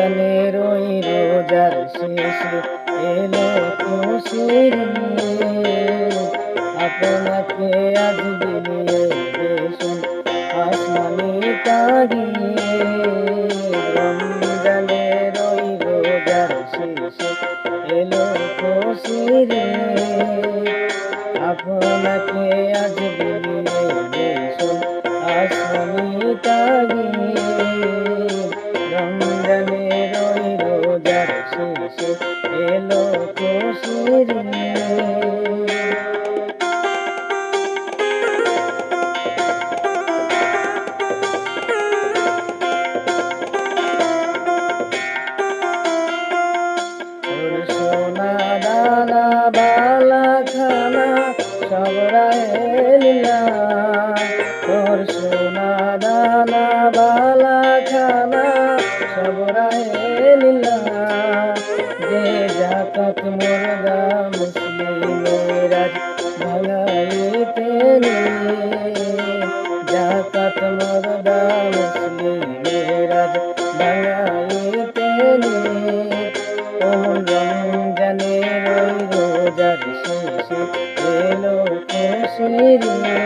রমজানের ওই রোজার শেষে এলো খুশির ঈদ। আপনাকে আজ বিলিয়ে দেশুন আসমানি তাগিদ। রমজানের ওই রোজার শেষে এলো খুশির ঈদ। আপনাকে আজ বিলিয়ে দেশুন আসমানি তাগিদ। রমজানের ওই রোজার শেষে এলো খুশির ঈদ। সোনা দানা বালা খানা সব রাহে লীলা। তোর সোনা দানা বালা খানা সব রাহে লীলা। যে জাকাত মুর্দা মুসলিমেরা ভাগাইতে জাকাত মুর্দা মুসলিমেরা ভাগাইতে রমজানের ওই রোজার শেষে এলো খুশির ঈদ।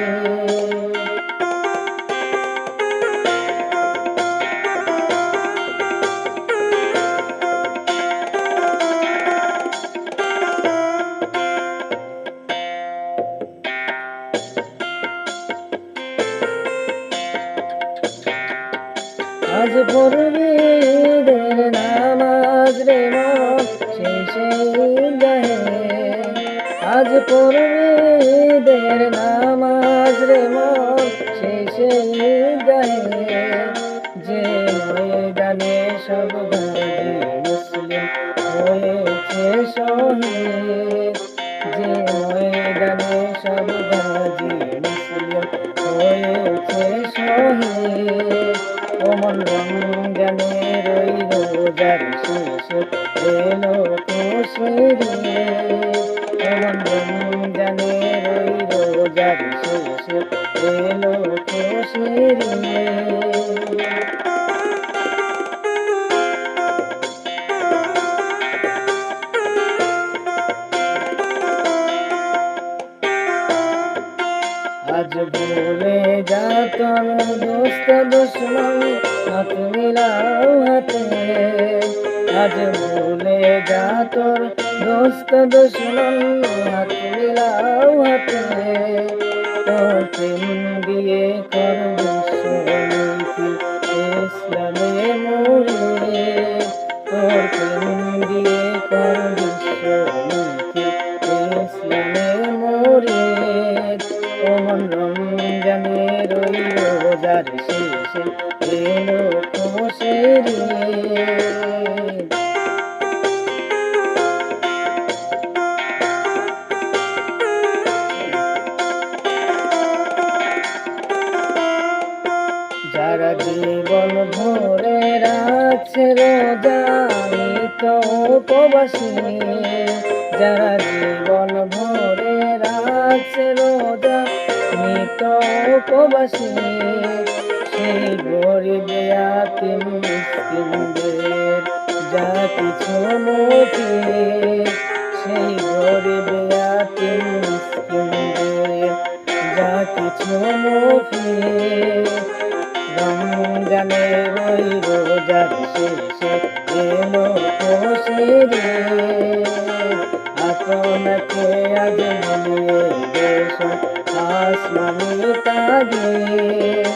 আজ পড়বি ঈদের নামাজ রে মন শেষে ঈদগাহে। আজ পড়বি ঈদের নামাজ রে মন শেষে ঈদগাহে। যে ময়দানে সব গাজী মুসলিম হয়েছে শহীদ। যে ময়দানে সব গাজী মুসলিম হয়েছে শহীদ। ওমন রমজানের ওই রোজার শেষে এলো খুশির ঈদ। ওমন রমজানের ওই রোজার শেষে এলো খুশির ঈদ। আজ ভুলে যা তোর দোস্ত দুশ্মন হাত মিলাও হাতে। আজ ভুলে যা তোর দোস্ত দুশ্মন হাত মিলাও হাতে। তোর প্রেম দিয়ে কর বিশ্ব মিছিল ইসলামে মুড়ে। তোর প্রেম দিয়ে কর বিশ্ব মিছিল ইসলামে মুড়ে। ওমন রমজানের ওই রোজার শেষে এলো খুশির ঈদ। যারা জীবন ভরে রাখছে রোজা নিত উপবাসী। যারা জীবন ভরে রাখছে রোজা নিত উপবাসী। সেই গরিব ইয়াতীম মিসকিনদের যা কিছু মুখে। সেই গরিব ইয়াতীম মিসকিনদের যা কিছু মুখে। রমজানের ওই রোজার শেষে এলো খুশির ঈদ। আপনাকে আজ মিলিয়ে দেশুন আসমানি তাগিদ।